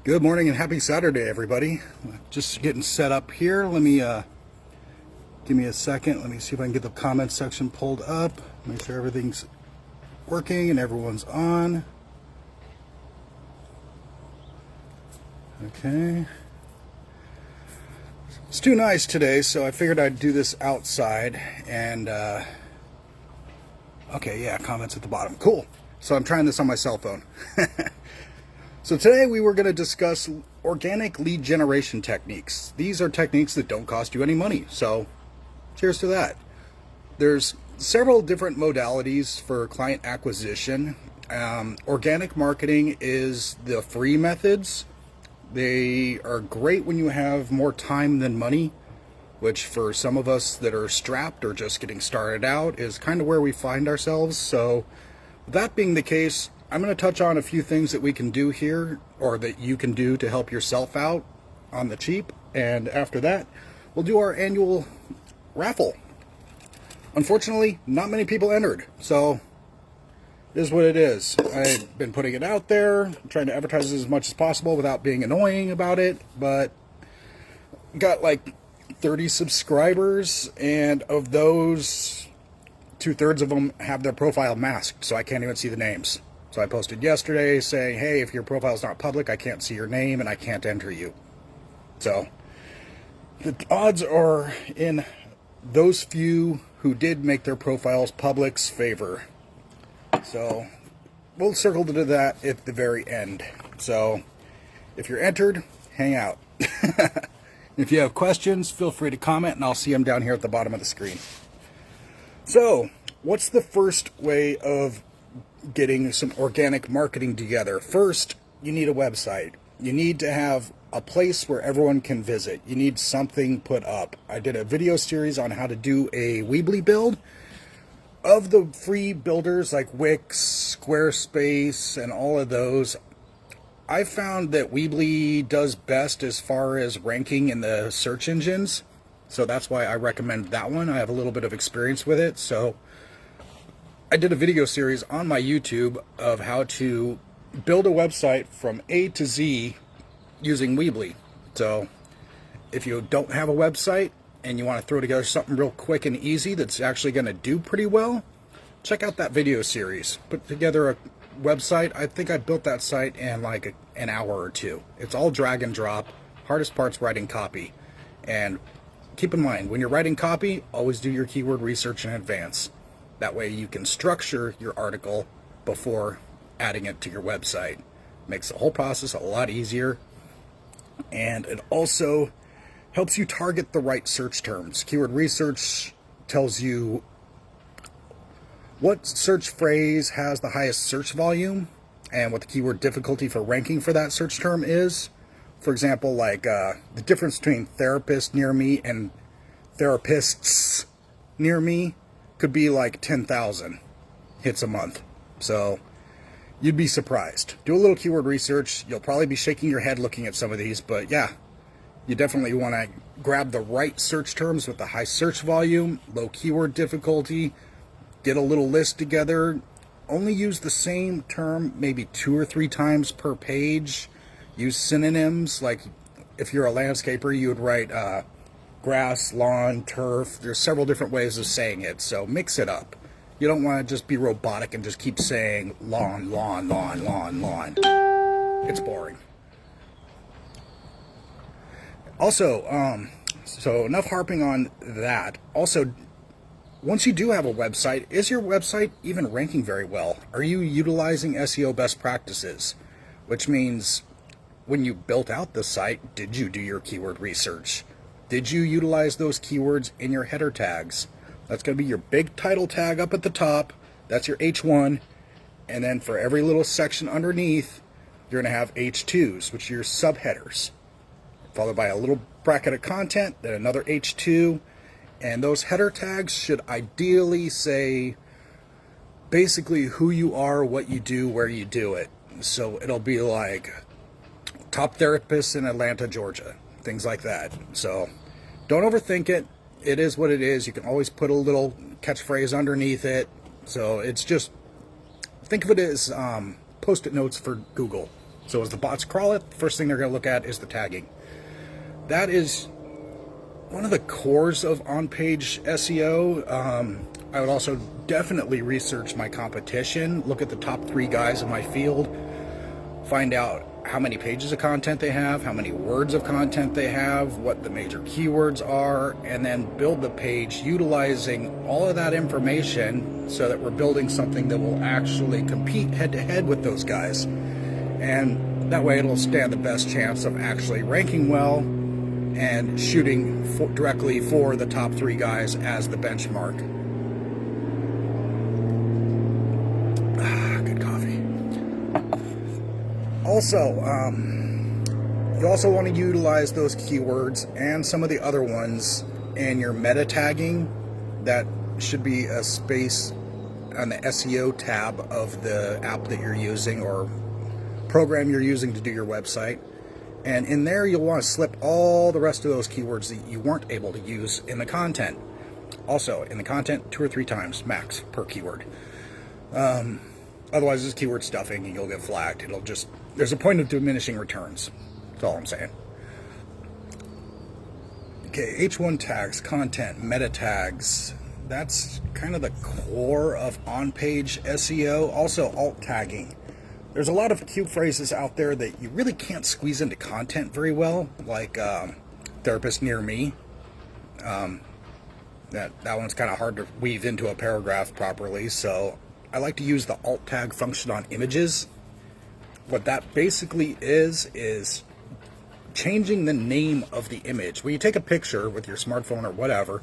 Good morning and happy Saturday, everybody. Just getting set up here. Let me give me a second. Let me see if I can get the comments section pulled up. Make sure everything's working and everyone's on. Okay. It's too nice today, so I figured I'd do this outside. And okay, yeah, comments at the bottom. Cool. So I'm trying this on my cell phone. So today we were going to discuss organic lead generation techniques. These are techniques that don't cost you any money. So cheers to that. There's several different modalities for client acquisition. Organic marketing is the free methods. They are great when you have more time than money, which for some of us that are strapped or just getting started out is kind of where we find ourselves. So that being the case, I'm going to touch on a few things that we can do here, or that you can do to help yourself out on the cheap. And after that, we'll do our annual raffle. Unfortunately, not many people entered, so it is what it is. I've been putting it out there, trying to advertise as much as possible without being annoying about it, but got like 30 subscribers, and of those, 2/3 of them have their profile masked, so I can't even see the names. So I posted yesterday saying, hey, if your profile's not public, I can't see your name and I can't enter you. So the odds are in those few who did make their profiles public's favor. So we'll circle to that at the very end. So if you're entered, hang out. If you have questions, feel free to comment and I'll see them down here at the bottom of the screen. So what's the first way of getting some organic marketing together? First, you need a website. You need to have a place where everyone can visit. You need something put up. I did a video series on how to do a Weebly build. Of the free builders like Wix, Squarespace, and all of those, I found that Weebly does best as far as ranking in the search engines. So that's why I recommend that one. I have a little bit of experience with it. So I did a video series on my YouTube of how to build a website from A to Z using Weebly. So if you don't have a website and you want to throw together something real quick and easy that's actually going to do pretty well, check out that video series. Put together a website. I think I built that site in like an hour or two. It's all drag and drop. Hardest part's writing copy. And keep in mind, when you're writing copy, always do your keyword research in advance. That way you can structure your article before adding it to your website. Makes the whole process a lot easier. And it also helps you target the right search terms. Keyword research tells you what search phrase has the highest search volume and what the keyword difficulty for ranking for that search term is. For example, like the difference between therapist near me and therapists near me could be like 10,000 hits a month. So you'd be surprised. Do a little keyword research. You'll probably be shaking your head looking at some of these, but yeah, you definitely want to grab the right search terms with the high search volume, low keyword difficulty, get a little list together. Only use the same term maybe 2 or 3 times per page. Use synonyms. Like if you're a landscaper, you would write grass, lawn, turf. There's several different ways of saying it, so mix it up. You don't want to just be robotic and just keep saying lawn, lawn, lawn, lawn, lawn. It's boring. Also, so enough harping on that. Also, once you do have a website, is your website even ranking very well? Are you utilizing SEO best practices? Which means when you built out the site, did you do your keyword research? Did you utilize those keywords in your header tags? That's going to be your big title tag up at the top. That's your H1. And then for every little section underneath, you're going to have H2s, which are your subheaders. Followed by a little bracket of content, then another H2. And those header tags should ideally say basically who you are, what you do, where you do it. So it'll be like top therapist in Atlanta, Georgia. Things like that. So don't overthink it. It is what it is. You can always put a little catchphrase underneath it. So it's just, think of it as post-it notes for Google. So as the bots crawl it, the first thing they're going to look at is the tagging. That is one of the cores of on-page SEO. I would also definitely research my competition, look at the top 3 guys in my field, find out how many pages of content they have, how many words of content they have, what the major keywords are, and then build the page utilizing all of that information so that we're building something that will actually compete head-to-head with those guys. And that way it'll stand the best chance of actually ranking well and shooting directly for the top 3 guys as the benchmark. Good coffee. Also, you also want to utilize those keywords and some of the other ones in your meta tagging. That should be a space on the SEO tab of the app that you're using or program you're using to do your website. And in there, you'll want to slip all the rest of those keywords that you weren't able to use in the content. Also, in the content, 2 or 3 times max per keyword. Otherwise, it's keyword stuffing and you'll get flagged. There's a point of diminishing returns. That's all I'm saying. Okay, H1 tags, content, meta tags. That's kind of the core of on-page SEO. Also, alt tagging. There's a lot of cute phrases out there that you really can't squeeze into content very well, like therapist near me. That one's kind of hard to weave into a paragraph properly, so I like to use the alt tag function on images. What that basically is changing the name of the image. When you take a picture with your smartphone or whatever,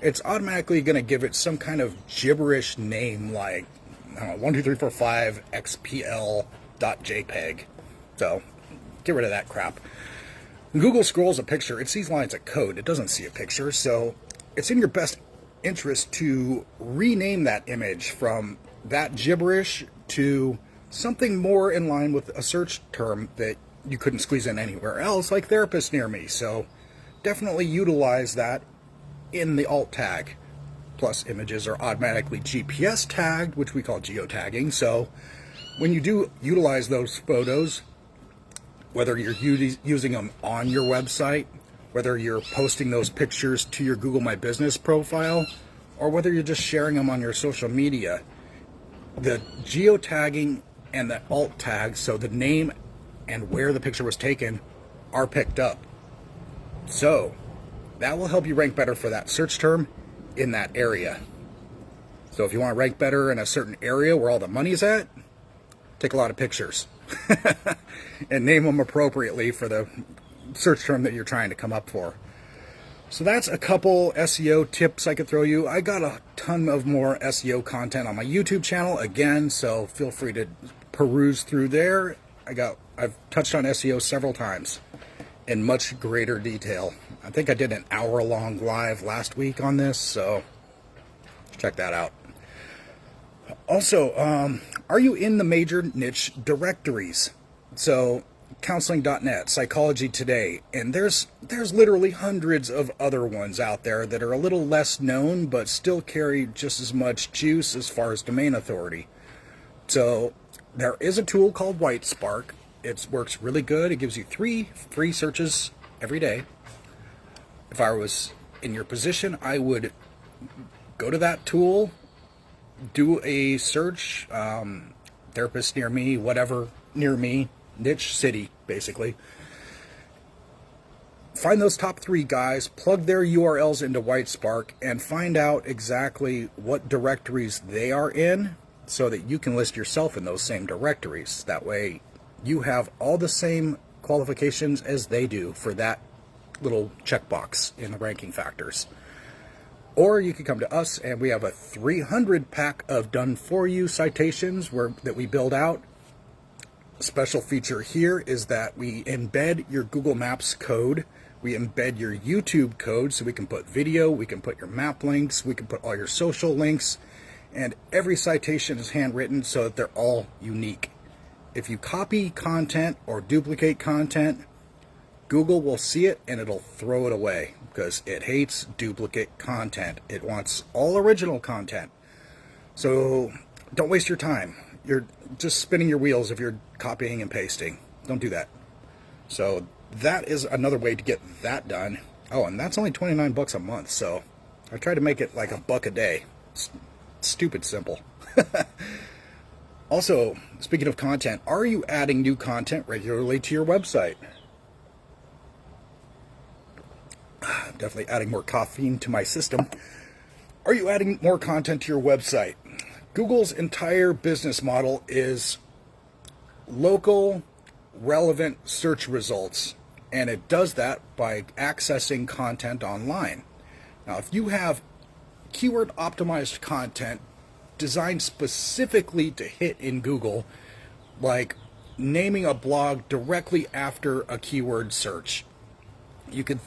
it's automatically going to give it some kind of gibberish name like 12345 xpl.jpg. So get rid of that crap. When Google scrolls a picture, it sees lines of code. It doesn't see a picture, so it's in your best interest to rename that image from that gibberish to something more in line with a search term that you couldn't squeeze in anywhere else, like therapist near me. So definitely utilize that in the alt tag. Plus, images are automatically GPS tagged, which we call geotagging. So when you do utilize those photos, whether you're using them on your website, whether you're posting those pictures to your Google My Business profile, or whether you're just sharing them on your social media, the geotagging and the alt tag, so the name and where the picture was taken, are picked up. So that will help you rank better for that search term in that area. So if you want to rank better in a certain area where all the money's at, take a lot of pictures and name them appropriately for the search term that you're trying to come up for. So that's a couple SEO tips I could throw you. I got a ton of more SEO content on my YouTube channel again, so feel free to peruse through there. I've touched on SEO several times in much greater detail. I think I did an hour-long live last week on this, so check that out. Also, are you in the major niche directories? So counseling.net, Psychology Today, and there's literally hundreds of other ones out there that are a little less known but still carry just as much juice as far as domain authority. So there is a tool called WhiteSpark. It works really good. It gives you 3 free searches every day. If I was in your position, I would go to that tool, do a search, therapist near me, whatever near me, niche city, basically. Find those top 3 guys, plug their URLs into WhiteSpark, and find out exactly what directories they are in so that you can list yourself in those same directories. That way you have all the same qualifications as they do for that little checkbox in the ranking factors. Or you could come to us and we have a 300 pack of done for you citations that we build out. A special feature here is that we embed your Google Maps code. We embed your YouTube code, so we can put video, we can put your map links, we can put all your social links, and every citation is handwritten so that they're all unique. If you copy content or duplicate content, Google will see it and it'll throw it away because it hates duplicate content. It wants all original content. So don't waste your time. You're just spinning your wheels if you're copying and pasting. Don't do that. So that is another way to get that done. Oh, and that's only 29 bucks a month. So I try to make it like $1 a day. It's stupid simple. Also, speaking of content, are you adding new content regularly to your website? Definitely adding more caffeine to my system. Are you adding more content to your website? Google's entire business model is local, relevant search results, and it does that by accessing content online. Now, if you have keyword optimized content designed specifically to hit in Google, like naming a blog directly after a keyword search, you could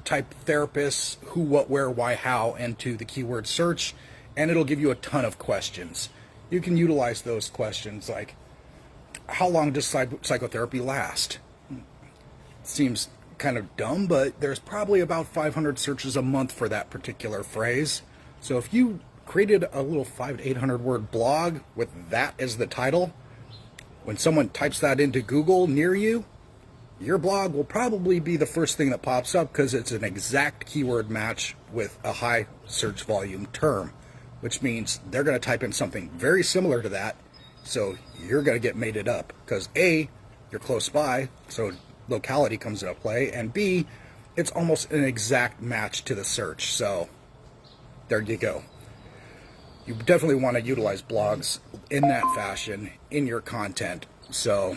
type therapists, who, what, where, why, how into the keyword search, and it'll give you a ton of questions. You can utilize those questions like, how long does psychotherapy last? Seems kind of dumb, but there's probably about 500 searches a month for that particular phrase. So if you created a little 500 to 800 word blog with that as the title, when someone types that into Google near you, your blog will probably be the first thing that pops up because it's an exact keyword match with a high search volume term, which means they're going to type in something very similar to that. So you're going to get mated up because A, you're close by, so locality comes into play, and B, it's almost an exact match to the search. So there you go. You definitely want to utilize blogs in that fashion in your content. So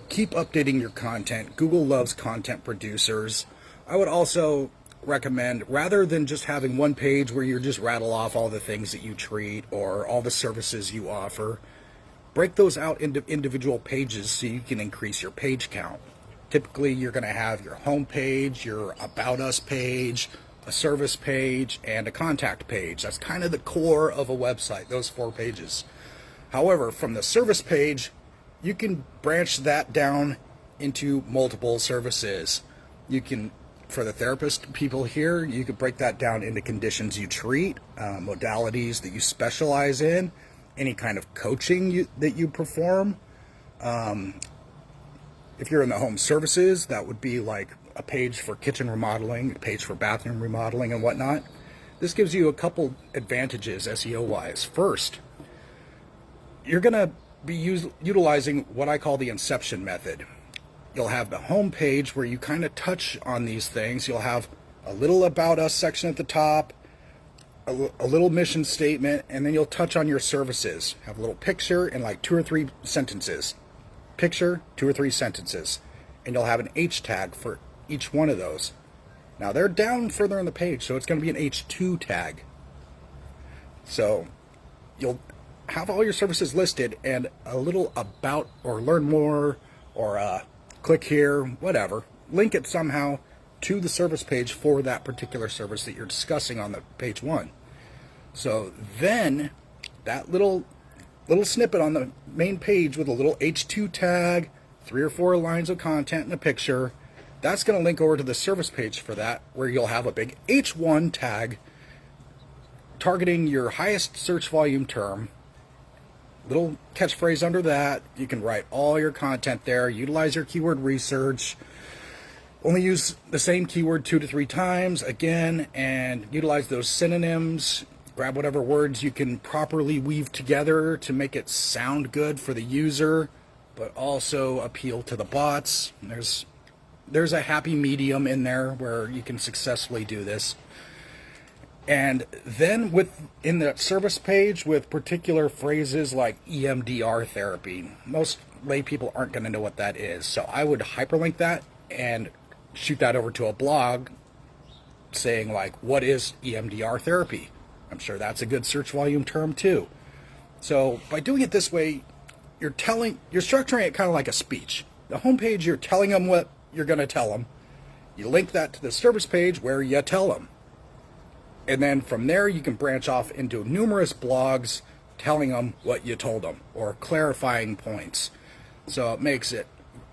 keep updating your content. Google loves content producers. I would also recommend, rather than just having one page where you just rattle off all the things that you treat or all the services you offer, break those out into individual pages so you can increase your page count. Typically, you're going to have your home page, your About Us page, a service page, and a contact page. That's kind of the core of a website, those 4 pages. However, from the service page, you can branch that down into multiple services. You can, for the therapist people here, you could break that down into conditions you treat, modalities that you specialize in, any kind of coaching that you perform. If you're in the home services, that would be like a page for kitchen remodeling, a page for bathroom remodeling and whatnot. This gives you a couple advantages SEO-wise. First, you're going to be utilizing what I call the inception method. You'll have the home page where you kind of touch on these things. You'll have a little About Us section at the top, a little mission statement, and then you'll touch on your services. Have a little picture and like 2 or 3 sentences. Picture, 2 or 3 sentences. And you'll have an H tag for each one of those. Now they're down further on the page, so it's going to be an H2 tag. So you'll have all your services listed and a little about or learn more or click here, whatever. Link it somehow to the service page for that particular service that you're discussing on the page 1. So then that little snippet on the main page with a little H2 tag, 3 or 4 lines of content and a picture, that's going to link over to the service page for that, where you'll have a big H1 tag targeting your highest search volume term. Little catchphrase under that. You can write all your content there, utilize your keyword research, only use the same keyword 2 to 3 times again, and utilize those synonyms. Grab whatever words you can properly weave together to make it sound good for the user, but also appeal to the bots. There's a happy medium in there where you can successfully do this. And then in the service page with particular phrases like EMDR therapy, most lay people aren't going to know what that is. So I would hyperlink that and shoot that over to a blog saying like, what is EMDR therapy? I'm sure that's a good search volume term too. So by doing it this way, you're structuring it kind of like a speech. The homepage, you're telling them what you're going to tell them. You link that to the service page where you tell them. And then from there, you can branch off into numerous blogs telling them what you told them or clarifying points. So it makes it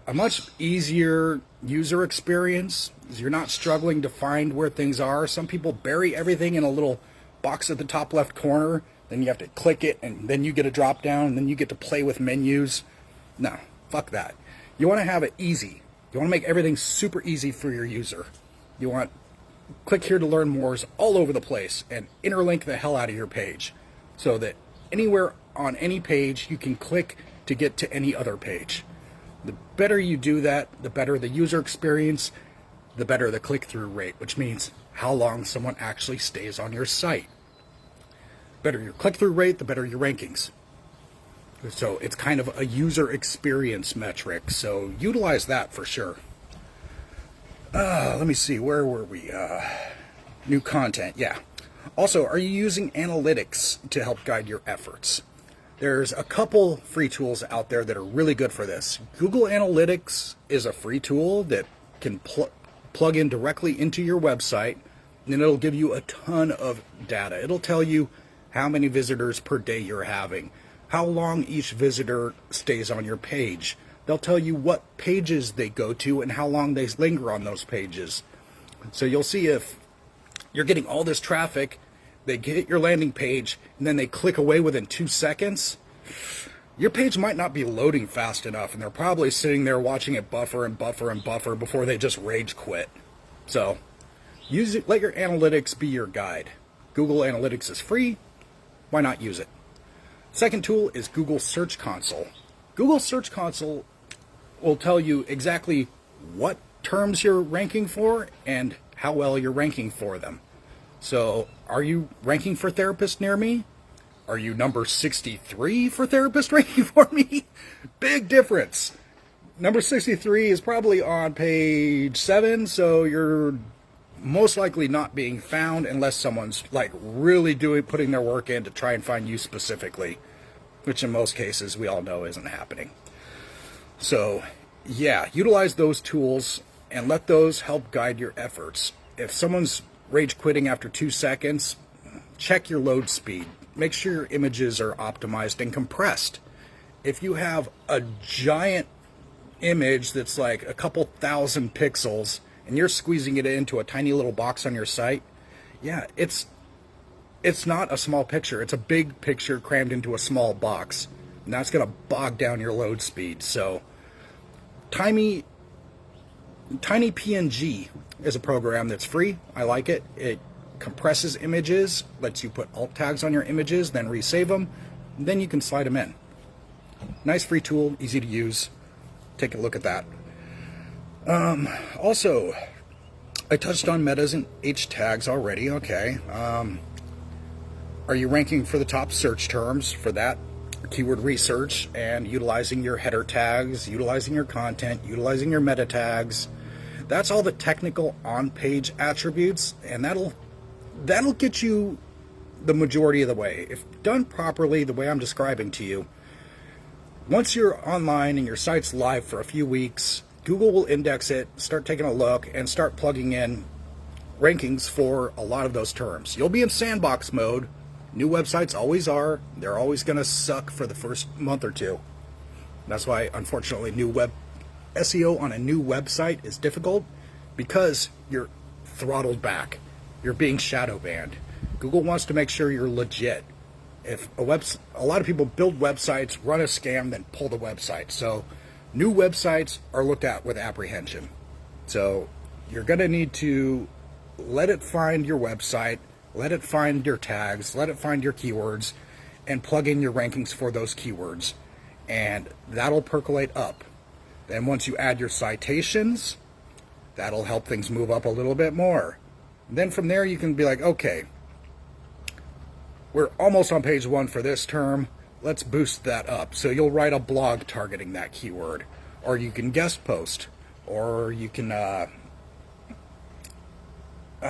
a much easier user experience. You're not struggling to find where things are. Some people bury everything in a little box at the top left corner. Then you have to click it, and then you get a drop down, and then you get to play with menus. No, Fuck that. You want to have it easy. You want to make everything super easy for your user. You want click here to learn more's all over the place and interlink the hell out of your page so that anywhere on any page you can click to get to any other page. The better you do that, the better the user experience, the better the click-through rate, which means how long someone actually stays on your site. Better your click-through rate, the better your rankings. So it's kind of a user experience metric, so utilize that for sure. Let me see, where were we? New content, yeah. Also, are you using analytics to help guide your efforts? There's a couple free tools out there that are really good for this. Google Analytics is a free tool that can plug in directly into your website, and it'll give you a ton of data. It'll tell you how many visitors per day you're having, how long each visitor stays on your page. They'll tell you what pages they go to and how long they linger on those pages. So you'll see if you're getting all this traffic, they hit your landing page, and then they click away within 2 seconds, your page might not be loading fast enough, and they're probably sitting there watching it buffer and buffer and buffer before they just rage quit. So use it, let your analytics be your guide. Google Analytics is free. Why not use it? Second tool is Google Search Console. Google Search Console will tell you exactly what terms you're ranking for and how well you're ranking for them. So, are you ranking for therapist near me? Are you number 63 for therapist ranking for me? Big difference. Number 63 is probably on page 7, so you're most likely not being found unless someone's like really putting their work in to try and find you specifically, which in most cases we all know isn't happening. So, yeah, utilize those tools and let those help guide your efforts. If someone's rage quitting after 2 seconds, check your load speed. Make sure your images are optimized and compressed. If you have a giant image that's like a couple thousand pixels and you're squeezing it into a tiny little box on your site, yeah, it's not a small picture. It's a big picture crammed into a small box. And that's going to bog down your load speed. So Tiny PNG is a program that's free. I like it. It compresses images, lets you put alt tags on your images, then resave them, and then you can slide them in. Nice free tool, easy to use. Take a look at that. Also, I touched on metas and H tags already. Okay. Are you ranking for the top search terms for that? Keyword research and utilizing your header tags, utilizing your content, utilizing your meta tags. That's all the technical on-page attributes, and that'll get you the majority of the way. If done properly, the way I'm describing to you, once you're online and your site's live for a few weeks, Google will index it, start taking a look, and start plugging in rankings for a lot of those terms. You'll be in sandbox mode. New websites always are. They're always going to suck for the first month or two. That's why, unfortunately, SEO on a new website is difficult, because you're throttled back. You're being shadow banned. Google wants to make sure you're legit. If a lot of people build websites, run a scam, then pull the website. So new websites are looked at with apprehension. So you're going to need to let it find your website, let it find your tags, let it find your keywords, and plug in your rankings for those keywords. And that'll percolate up. Then once you add your citations, that'll help things move up a little bit more. Then from there you can be like, okay, we're almost on page 1 for this term. Let's boost that up. So you'll write a blog targeting that keyword, or you can guest post, or you can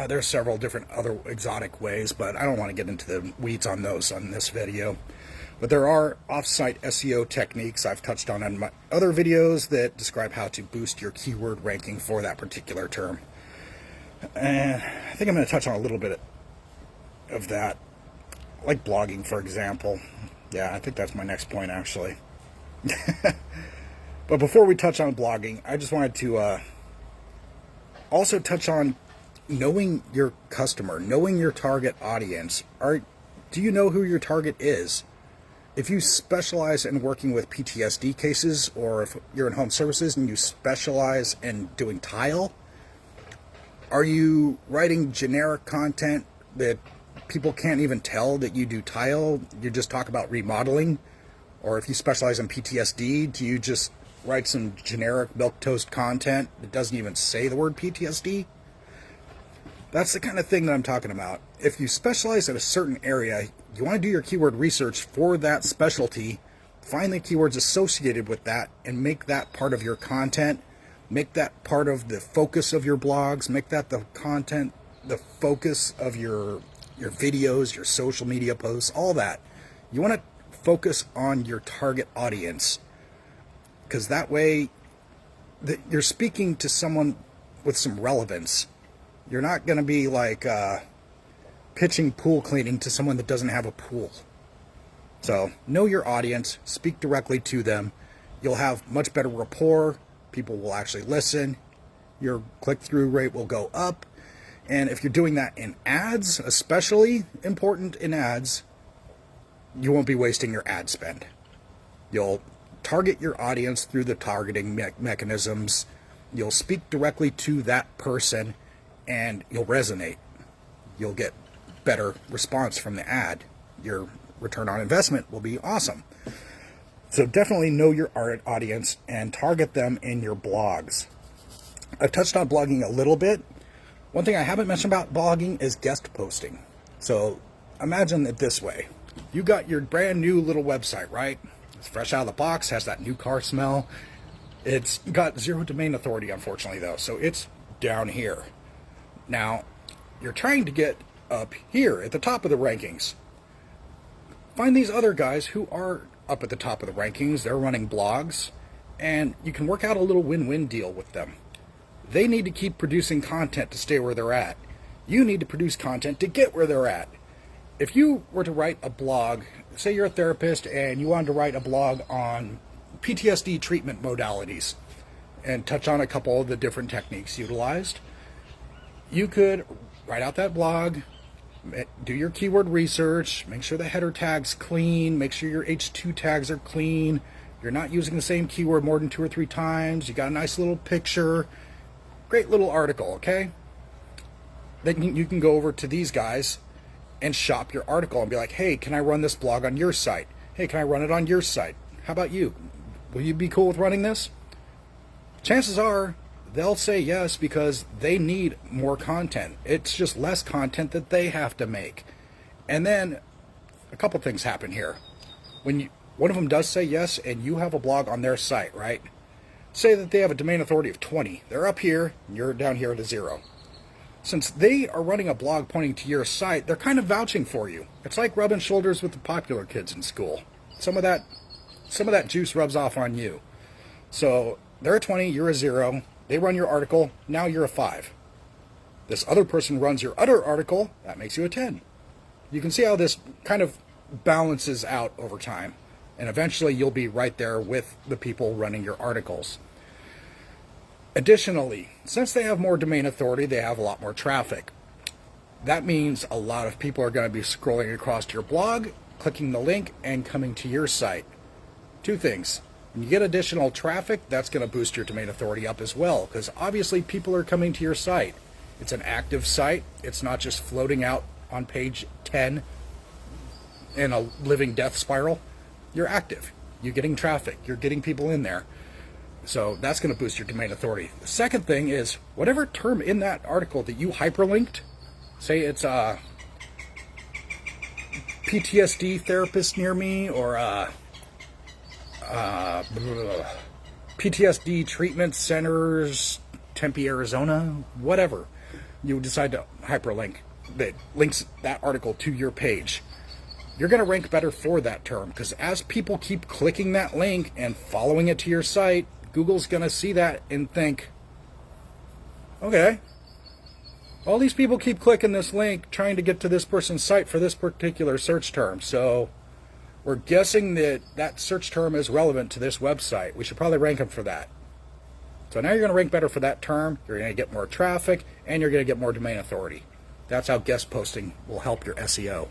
there's several different other exotic ways, but I don't want to get into the weeds on those on this video. But there are off-site SEO techniques I've touched on in my other videos that describe how to boost your keyword ranking for that particular term. And I think I'm going to touch on a little bit of that, like blogging, for example. Yeah, I think that's my next point, actually. But before we touch on blogging, I just wanted to also touch on knowing your customer, knowing your target audience. Do you know who your target is? If you specialize in working with PTSD cases, or if you're in home services and you specialize in doing tile, are you writing generic content that people can't even tell that you do tile? You just talk about remodeling? Or if you specialize in PTSD, do you just write some generic milquetoast content that doesn't even say the word PTSD? That's the kind of thing that I'm talking about. If you specialize in a certain area, you want to do your keyword research for that specialty, find the keywords associated with that, and make that part of your content. Make that part of the focus of your blogs. Make that the content, the focus of your videos, your social media posts, all that. You want to focus on your target audience, because that way you're speaking to someone with some relevance. You're not going to be like pitching pool cleaning to someone that doesn't have a pool. So know your audience, speak directly to them. You'll have much better rapport. People will actually listen. Your click-through rate will go up. And if you're doing that in ads, especially important in ads, you won't be wasting your ad spend. You'll target your audience through the targeting mechanisms. You'll speak directly to that person, and you'll resonate. You'll get better response from the ad. Your return on investment will be awesome. So definitely know your audience and target them in your blogs. I've touched on blogging a little bit. One thing I haven't mentioned about blogging is guest posting. So imagine it this way. You got your brand new little website, right? It's fresh out of the box, has that new car smell. It's got zero domain authority, unfortunately, though. So it's down here. Now, you're trying to get up here at the top of the rankings. Find these other guys who are up at the top of the rankings. They're running blogs, and you can work out a little win-win deal with them. They need to keep producing content to stay where they're at. You need to produce content to get where they're at. If you were to write a blog, say you're a therapist and you wanted to write a blog on PTSD treatment modalities and touch on a couple of the different techniques utilized, you could write out that blog, do your keyword research, make sure the header tag's clean, make sure your H2 tags are clean, you're not using the same keyword more than 2 or 3 times, you got a nice little picture, great little article, okay? Then you can go over to these guys and shop your article and be like, hey, can I run this blog on your site? Hey, can I run it on your site? How about you? Will you be cool with running this? Chances are they'll say yes, because they need more content. It's just less content that they have to make. And then a couple things happen here. When one of them does say yes and you have a blog on their site, right? Say that they have a domain authority of 20. They're up here and you're down here at a 0. Since they are running a blog pointing to your site, they're kind of vouching for you. It's like rubbing shoulders with the popular kids in school. Some of that juice rubs off on you. So they're a 20, you're a 0. They run your article, now you're a 5. This other person runs your other article, that makes you a 10. You can see how this kind of balances out over time. And eventually you'll be right there with the people running your articles. Additionally, since they have more domain authority, they have a lot more traffic. That means a lot of people are going to be scrolling across to your blog, clicking the link, and coming to your site. 2 things. When you get additional traffic, that's going to boost your domain authority up as well, because obviously people are coming to your site. It's an active site. It's not just floating out on page 10 in a living death spiral. You're active. You're getting traffic. You're getting people in there. So that's going to boost your domain authority. The second thing is, whatever term in that article that you hyperlinked, say it's a PTSD therapist near me, or PTSD treatment centers, Tempe, Arizona, whatever, you decide to hyperlink that links that article to your page. You're going to rank better for that term, because as people keep clicking that link and following it to your site, Google's going to see that and think, okay, all these people keep clicking this link trying to get to this person's site for this particular search term. So we're guessing that that search term is relevant to this website. We should probably rank them for that. So now you're going to rank better for that term. You're going to get more traffic, and you're going to get more domain authority. That's how guest posting will help your SEO.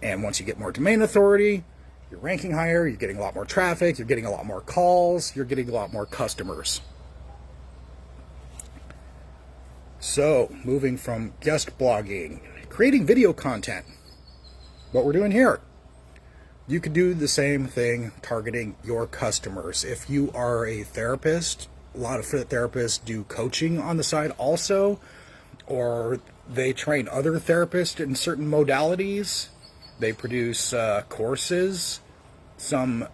And once you get more domain authority, You're ranking higher, you're getting a lot more traffic, you're getting a lot more calls, you're getting a lot more customers. So, moving from guest blogging, creating video content. What we're doing here. You could do the same thing targeting your customers. If you are a therapist, a lot of therapists do coaching on the side also, or they train other therapists in certain modalities. They produce courses. Some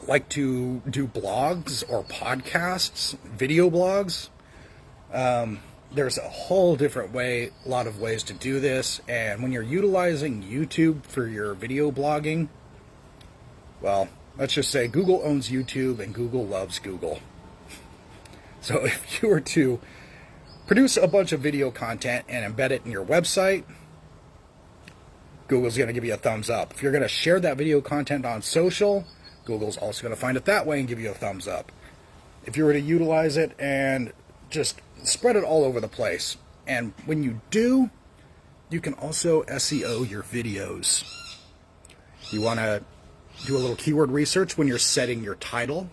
like to do blogs or podcasts, video blogs. There's a whole different way, a lot of ways to do this. And when you're utilizing YouTube for your video blogging, well, let's just say Google owns YouTube and Google loves Google. So if you were to produce a bunch of video content and embed it in your website, Google's going to give you a thumbs up. If you're going to share that video content on social, Google's also going to find it that way and give you a thumbs up. If you were to utilize it and just spread it all over the place, and when you do, you can also SEO your videos. You want to do a little keyword research when you're setting your title.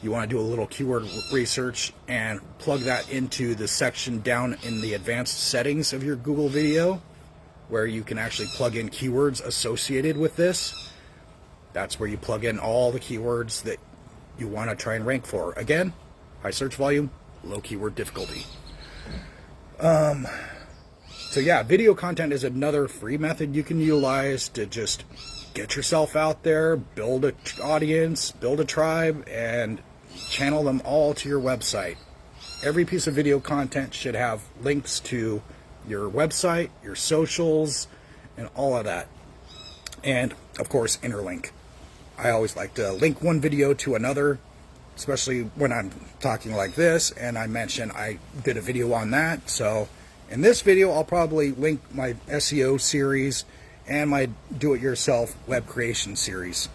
You want to do a little keyword research and plug that into the section down in the advanced settings of your Google video, where you can actually plug in keywords associated with this. That's where you plug in all the keywords that you want to try and rank for. Again, high search volume, low keyword difficulty. So yeah, video content is another free method you can utilize to just get yourself out there, build an audience, build a tribe, and channel them all to your website. Every piece of video content should have links to your website, your socials, and all of that. And of course, interlink. I always like to link one video to another, especially when I'm talking like this and I mention I did a video on that. So in this video, I'll probably link my SEO series and my do-it-yourself web creation series,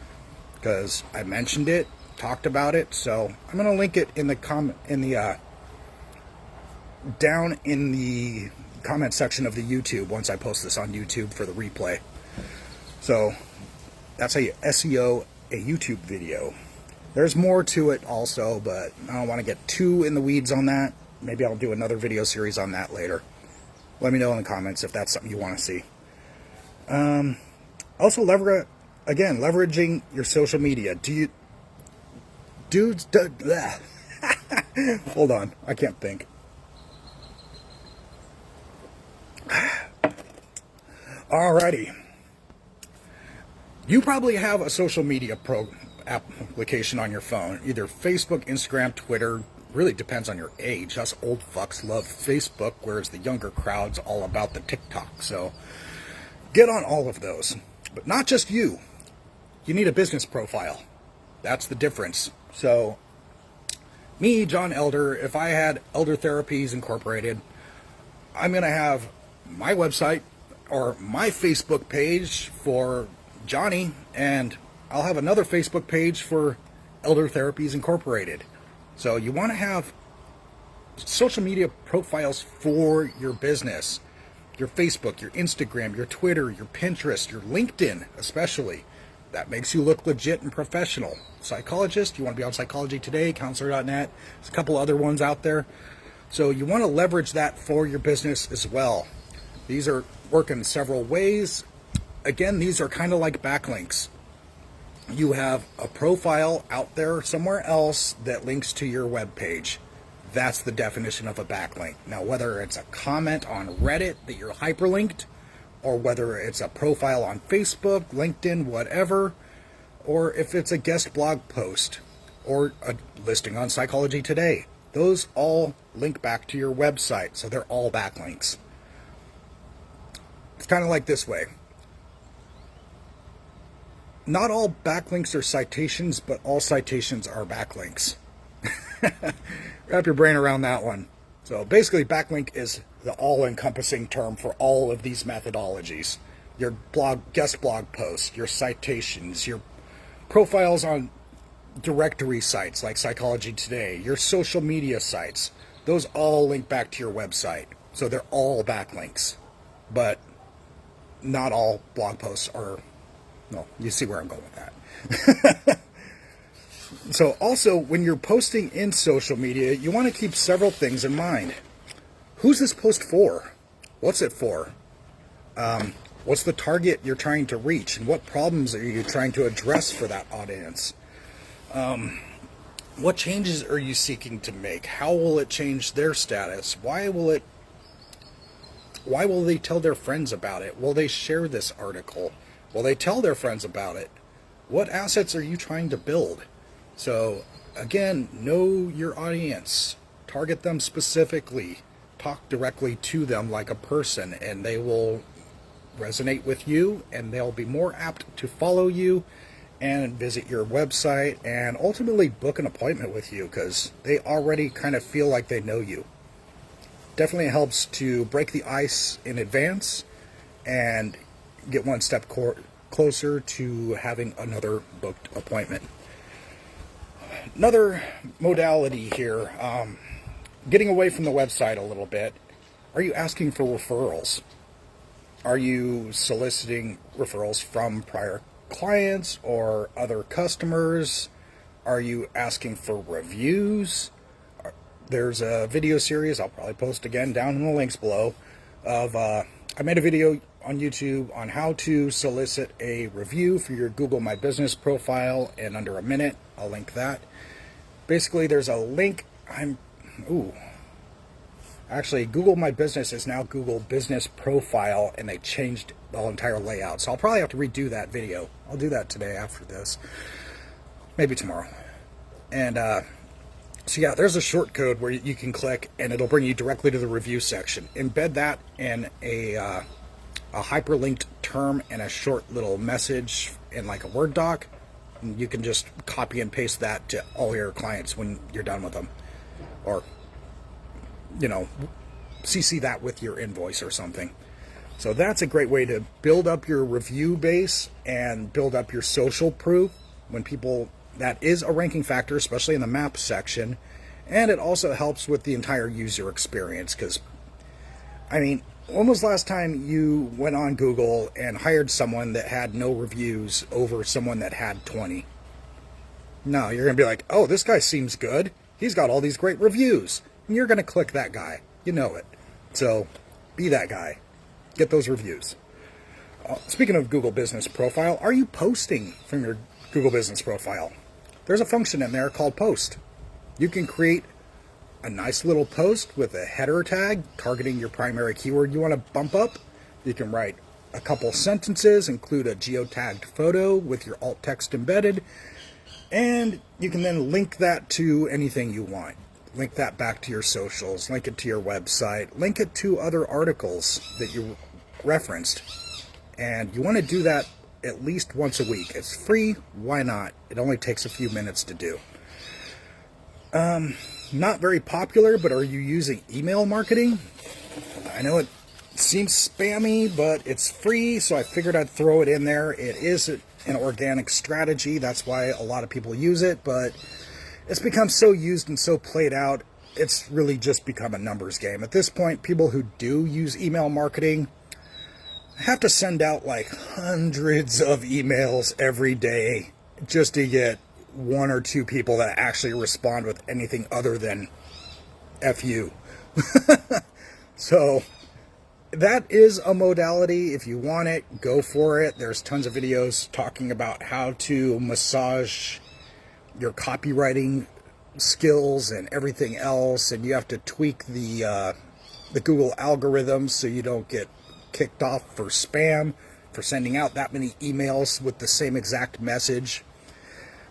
because I mentioned it, talked about it. So I'm going to link it in the down in the comment section of the YouTube once I post this on YouTube for the replay. So that's how you SEO a YouTube video. There's more to it also, but I don't want to get too in the weeds on that. Maybe I'll do another video series on that later. Let me know in the comments if that's something you want to see. Also, leveraging your social media. Hold on, I can't think. Alrighty. You probably have a social media application on your phone, either Facebook, Instagram, Twitter. Really depends on your age. Us old fucks love Facebook, whereas the younger crowd's all about the TikTok. So get on all of those. But not just you. You need a business profile. That's the difference. So me, John Elder, if I had Elder Therapies Incorporated, I'm going to have my website or my Facebook page for Johnny, and I'll have another Facebook page for Elder Therapies Incorporated. So you want to have social media profiles for your business. Your Facebook, your Instagram, your Twitter, your Pinterest, your LinkedIn especially. That makes you look legit and professional. Psychologist, you want to be on Psychology Today, Counselor.net. There's a couple other ones out there. So you want to leverage that for your business as well. These are working several ways. Again, these are kind of like backlinks. You have a profile out there somewhere else that links to your web page. That's the definition of a backlink. Now, whether it's a comment on Reddit that you're hyperlinked, or whether it's a profile on Facebook, LinkedIn, whatever, or if it's a guest blog post or a listing on Psychology Today, those all link back to your website, so they're all backlinks. It's kind of like this way. Not all backlinks are citations, but all citations are backlinks. Wrap your brain around that one. So basically, backlink is the all-encompassing term for all of these methodologies. Your blog, guest blog posts, your citations, your profiles on directory sites like Psychology Today, your social media sites, those all link back to your website. So they're all backlinks. But not all blog posts are Well, you see where I'm going with that. So also, when you're posting in social media, you want to keep several things in mind. Who's this post for? What's it for? What's the target you're trying to reach? And what problems are you trying to address for that audience? What changes are you seeking to make? How will it change their status? Why will they tell their friends about it? Will they share this article? Will they tell their friends about it? What assets are you trying to build? So again, know your audience. Target them specifically. Talk directly to them like a person, and they will resonate with you, and they'll be more apt to follow you and visit your website and ultimately book an appointment with you because they already kind of feel like they know you. Definitely helps to break the ice in advance and get one step closer to having another booked appointment. Another modality here, getting away from the website a little bit. Are you asking for referrals? Are you soliciting referrals from prior clients or other customers? Are you asking for reviews? There's a video series I'll probably post again down in the links below of I made a video on YouTube on how to solicit a review for your Google My Business profile in under a minute. I'll link that. Basically, there's a link. Actually, Google My Business is now Google Business Profile, and they changed the entire layout. So I'll probably have to redo that video. I'll do that today after this. Maybe tomorrow. And so yeah, there's a short code where you can click, and it'll bring you directly to the review section. Embed that in a hyperlinked term and a short little message in like a Word doc. And you can just copy and paste that to all your clients when you're done with them. Or CC that with your invoice or something. So that's a great way to build up your review base and build up your social proof when people, that is a ranking factor, especially in the map section. And it also helps with the entire user experience because, I mean, when was the last time you went on Google and hired someone that had no reviews over someone that had 20? No, you're going to be like, oh, this guy seems good. He's got all these great reviews. And you're going to click that guy. You know it. So be that guy. Get those reviews. Speaking of Google Business Profile, are you posting from your Google Business Profile? There's a function in there called Post. You can create a nice little post with a header tag targeting your primary keyword you want to bump up. You can write a couple sentences, include a geotagged photo with your alt text embedded, and you can then link that to anything you want. Link that back to your socials, link it to your website, link it to other articles that you referenced. And you want to do that at least once a week. It's free, why not? It only takes a few minutes to do. Not very popular, but are you using email marketing? I know it seems spammy, but it's free, so I figured I'd throw it in there. It is an organic strategy, that's why a lot of people use it, but it's become so used and so played out, it's really just become a numbers game. At this point, people who do use email marketing have to send out like hundreds of emails every day just to get one or two people that actually respond with anything other than F you. So that is a modality. If you want it, go for it. There's tons of videos talking about how to massage your copywriting skills and everything else, and you have to tweak the Google algorithms so you don't get kicked off for spam for sending out that many emails with the same exact message.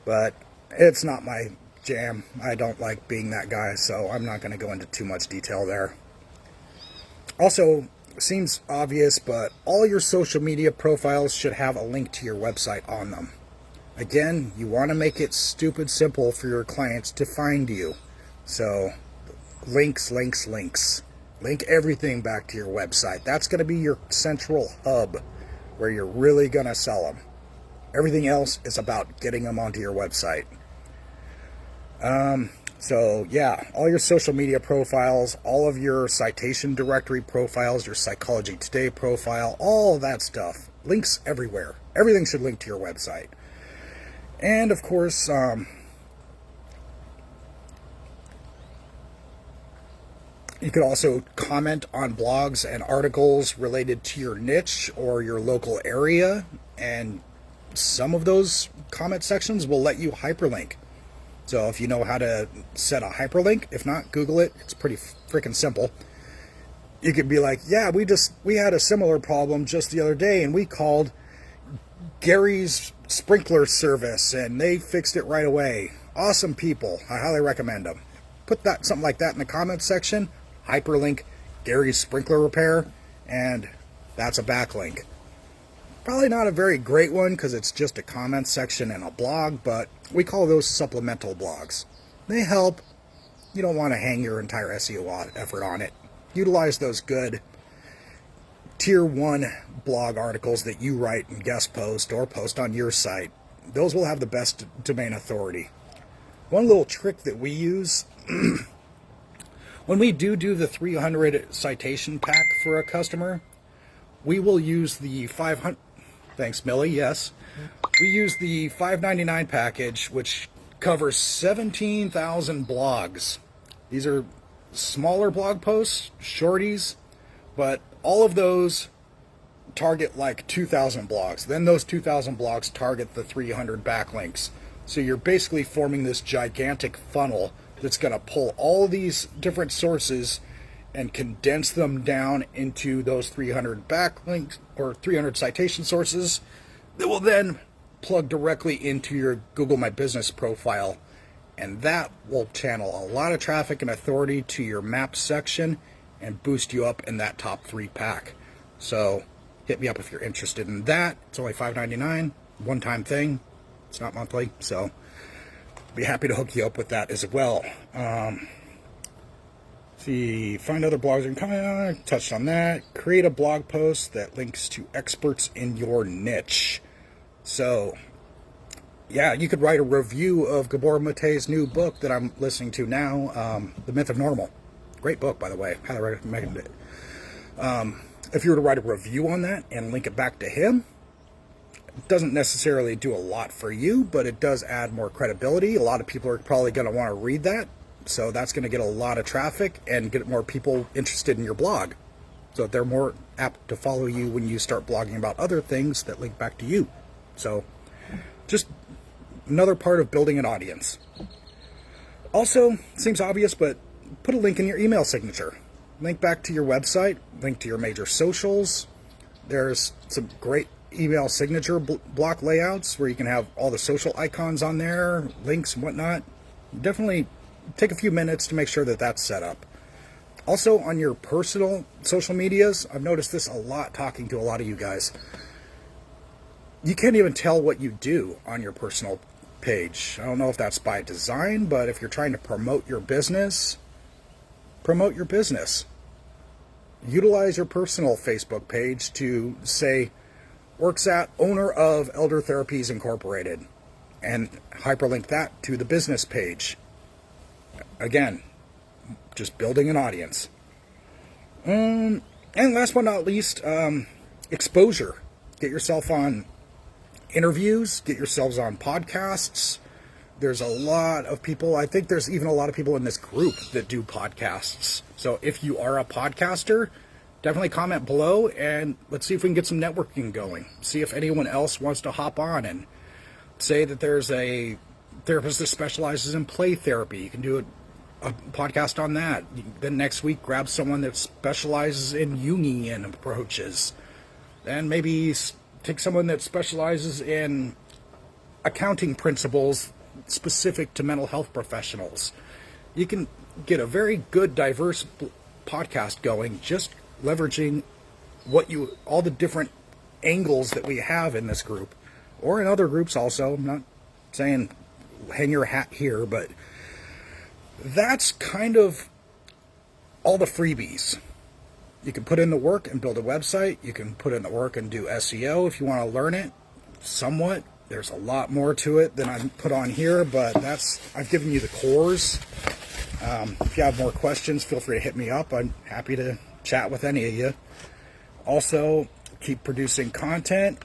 But it's not my jam. I don't like being that guy, so I'm not going to go into too much detail there. Also, seems obvious, but all your social media profiles should have a link to your website on them. Again, you want to make it stupid simple for your clients to find you. So, links, links, links. Link everything back to your website. That's going to be your central hub where you're really going to sell them. Everything else is about getting them onto your website. So yeah, all your social media profiles, all of your citation directory profiles, your Psychology Today profile, all of that stuff. links everywhere. Everything should link to your website. And of course, you could also comment on blogs and articles related to your niche or your local area, and some of those comment sections will let you hyperlink. So if you know how to set a hyperlink, if not, Google it. It's pretty freaking simple. You could be like, yeah, we had a similar problem just the other day, and we called Gary's sprinkler service and they fixed it right away. Awesome people. I highly recommend them. Put something like that in the comments section. Hyperlink Gary's sprinkler repair, and that's a backlink. Probably not a very great one because it's just a comment section and a blog, but we call those supplemental blogs. They help. You don't want to hang your entire SEO effort on it. Utilize those good tier 1 blog articles that you write and guest post or post on your site. Those will have the best domain authority. One little trick that we use when we do the 300 citation pack for a customer, we will use the 500. Thanks, Millie. Yes, we use the $5.99 package, which covers 17,000 blogs. These are smaller blog posts, shorties, but all of those target like 2,000 blogs. Then those 2,000 blogs target the 300 backlinks. So you're basically forming this gigantic funnel that's going to pull all these different sources and condense them down into those 300 backlinks or 300 citation sources that will then plug directly into your Google My Business profile. And that will channel a lot of traffic and authority to your map section and boost you up in that top 3 pack. So hit me up if you're interested in that. It's only $5.99, one-time thing. It's not monthly, so be happy to hook you up with that as well. See, find other blogs and comment. Touched on that. Create a blog post that links to experts in your niche. So, yeah, you could write a review of Gabor Mate's new book that I'm listening to now, The Myth of Normal. Great book, by the way. Highly recommend it. If you were to write a review on that and link it back to him, it doesn't necessarily do a lot for you, but it does add more credibility. A lot of people are probably going to want to read that, so that's going to get a lot of traffic and get more people interested in your blog. So they're more apt to follow you when you start blogging about other things that link back to you. So just another part of building an audience. Also, seems obvious, but put a link in your email signature. Link back to your website, link to your major socials. There's some great email signature block layouts where you can have all the social icons on there, links and whatnot. Definitely take a few minutes to make sure that that's set up. Also, on your personal social medias, I've noticed this a lot talking to a lot of you guys. You can't even tell what you do on your personal page. I don't know if that's by design, but if you're trying to promote your business, promote your business. Utilize your personal Facebook page to say, works at owner of Elder Therapies Incorporated, and hyperlink that to the business page. Again, just building an audience. And last but not least, exposure. Get yourself on interviews, get yourselves on podcasts. There's a lot of people, I think there's even a lot of people in this group that do podcasts. So if you are a podcaster, definitely comment below and let's see if we can get some networking going. See if anyone else wants to hop on and say that there's a therapist that specializes in play therapy. You can do a podcast on that. Then next week, grab someone that specializes in Jungian approaches. Then maybe take someone that specializes in accounting principles specific to mental health professionals. You can get a very good, diverse podcast going, just leveraging all the different angles that we have in this group, or in other groups also. I'm not saying hang your hat here, but that's kind of all the freebies. You can put in the work and build a website. You can put in the work and do SEO if you want to learn it somewhat. There's a lot more to it than I put on here, but I've given you the cores. If you have more questions, feel free to hit me up. I'm happy to chat with any of you. Also, keep producing content,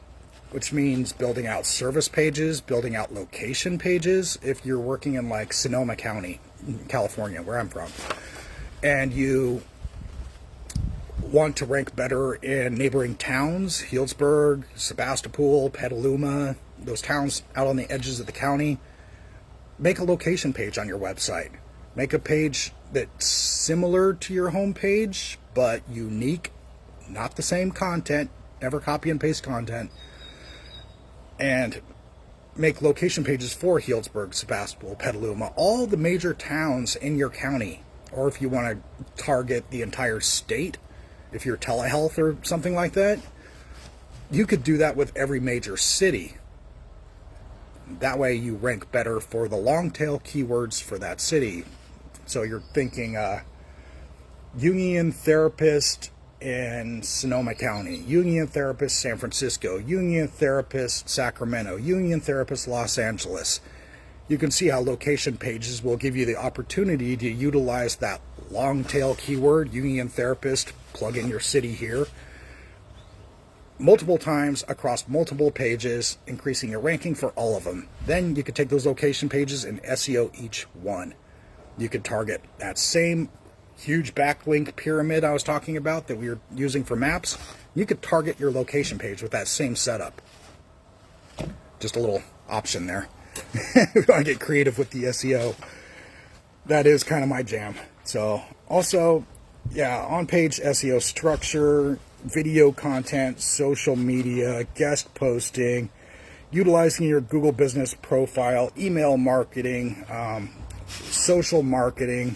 which means building out service pages, building out location pages. If you're working in like Sonoma County, California, where I'm from, and you want to rank better in neighboring towns, Healdsburg, Sebastopol, Petaluma, those towns out on the edges of the county, make a location page on your website. Make a page that's similar to your home page, but unique, not the same content, never copy and paste content, and make location pages for Healdsburg, Sebastopol, Petaluma, all the major towns in your county. Or if you want to target the entire state, if you're telehealth or something like that, you could do that with every major city. That way you rank better for the long tail keywords for that city. So you're thinking Jungian therapist in Sonoma County, Jungian therapist San Francisco, Jungian therapist Sacramento, Jungian therapist Los Angeles. You can see how location pages will give you the opportunity to utilize that long tail keyword, Jungian therapist, plug in your city here, multiple times across multiple pages, increasing your ranking for all of them. Then you could take those location pages and SEO each one. You could target that same huge backlink pyramid I was talking about that we were using for maps. You could target your location page with that same setup. Just a little option there. We want to get creative with the SEO. That is kind of my jam. So also, yeah, on-page SEO structure, video content, social media, guest posting, utilizing your Google business profile, email marketing, social marketing,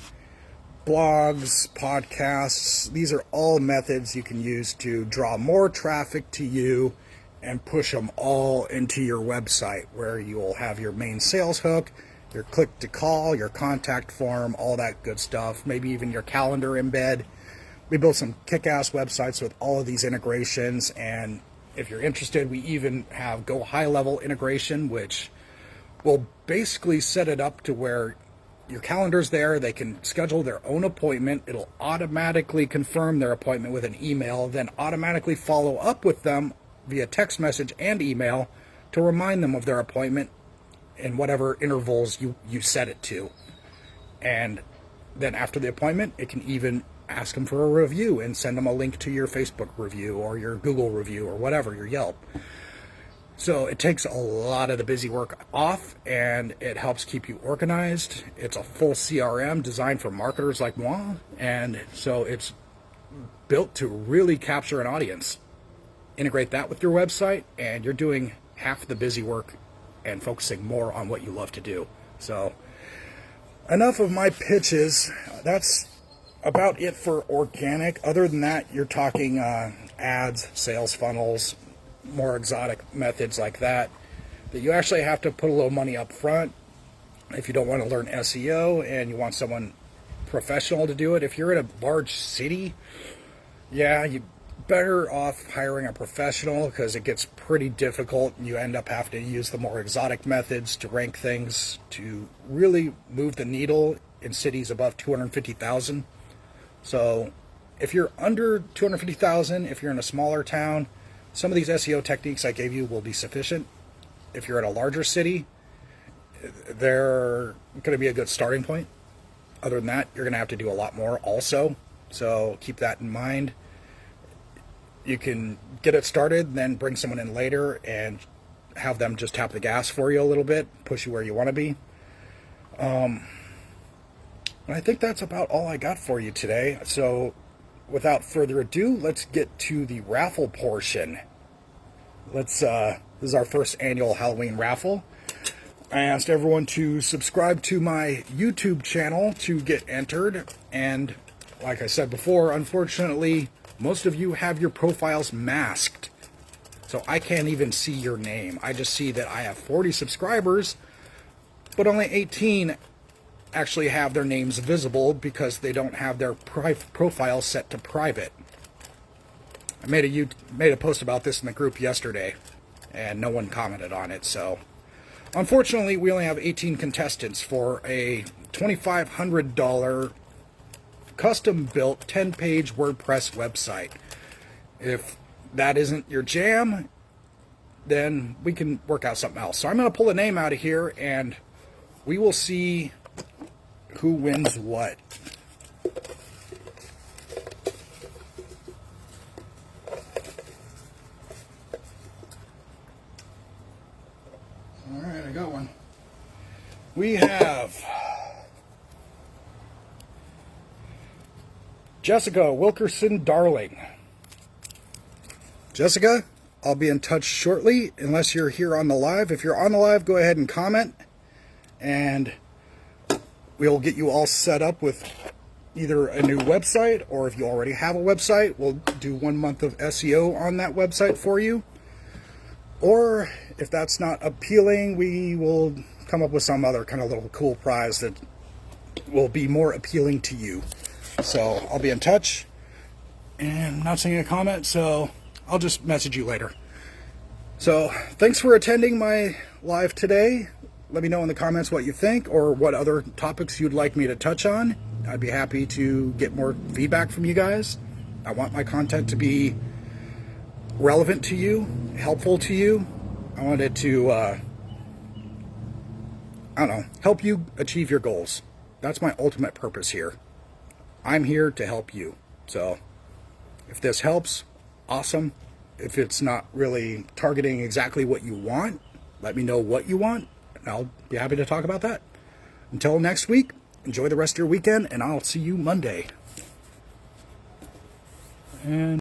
blogs, podcasts. These are all methods you can use to draw more traffic to you and push them all into your website, where you will have your main sales hook, your click to call, your contact form, all that good stuff, maybe even your calendar embed. We built some kick-ass websites with all of these integrations, and if you're interested, we even have Go High Level integration, which will basically set it up to where your calendar's there, they can schedule their own appointment, it'll automatically confirm their appointment with an email, then automatically follow up with them via text message and email to remind them of their appointment in whatever intervals you set it to. And then after the appointment, it can even ask them for a review and send them a link to your Facebook review or your Google review or whatever, your Yelp. So it takes a lot of the busy work off, and it helps keep you organized. It's a full CRM designed for marketers like moi, and so it's built to really capture an audience. Integrate that with your website, and you're doing half the busy work and focusing more on what you love to do. So enough of my pitches. That's about it for organic. Other than that, you're talking ads, sales funnels, more exotic methods like that you actually have to put a little money up front if you don't want to learn SEO and you want someone professional to do it. If you're in a large city, yeah, you're better off hiring a professional, because it gets pretty difficult and you end up having to use the more exotic methods to rank things to really move the needle in cities above 250,000. So if you're under 250,000, if you're in a smaller town, some of these SEO techniques I gave you will be sufficient. If you're in a larger city, they're going to be a good starting point. Other than that, you're going to have to do a lot more also. So keep that in mind. You can get it started, then bring someone in later and have them just tap the gas for you a little bit, push you where you want to be. I think that's about all I got for you today. So without further ado, let's get to the raffle portion. This is our first annual Halloween raffle. I asked everyone to subscribe to my YouTube channel to get entered, and like I said before, unfortunately, most of you have your profiles masked, so I can't even see your name. I just see that I have 40 subscribers, but only 18 actually have their names visible because they don't have their profile set to private. I made a post about this in the group yesterday, and no one commented on it. So, unfortunately, we only have 18 contestants for a $2,500 custom-built 10-page WordPress website. If that isn't your jam, then we can work out something else. So I'm going to pull a name out of here, and we will see who wins what. All right, I got one. We have Jessica Wilkerson Darling. Jessica, I'll be in touch shortly, unless you're here on the live. If you're on the live, go ahead and comment, and we'll get you all set up with either a new website, or if you already have a website, we'll do 1 month of SEO on that website for you. Or if that's not appealing, we will come up with some other kind of little cool prize that will be more appealing to you. So I'll be in touch, and I'm not seeing a comment, so I'll just message you later. So thanks for attending my live today. Let me know in the comments what you think, or what other topics you'd like me to touch on. I'd be happy to get more feedback from you guys. I want my content to be relevant to you, helpful to you. I want it to, I don't know, help you achieve your goals. That's my ultimate purpose here. I'm here to help you. So if this helps, awesome. If it's not really targeting exactly what you want, let me know what you want, and I'll be happy to talk about that. Until next week, enjoy the rest of your weekend, and I'll see you Monday. And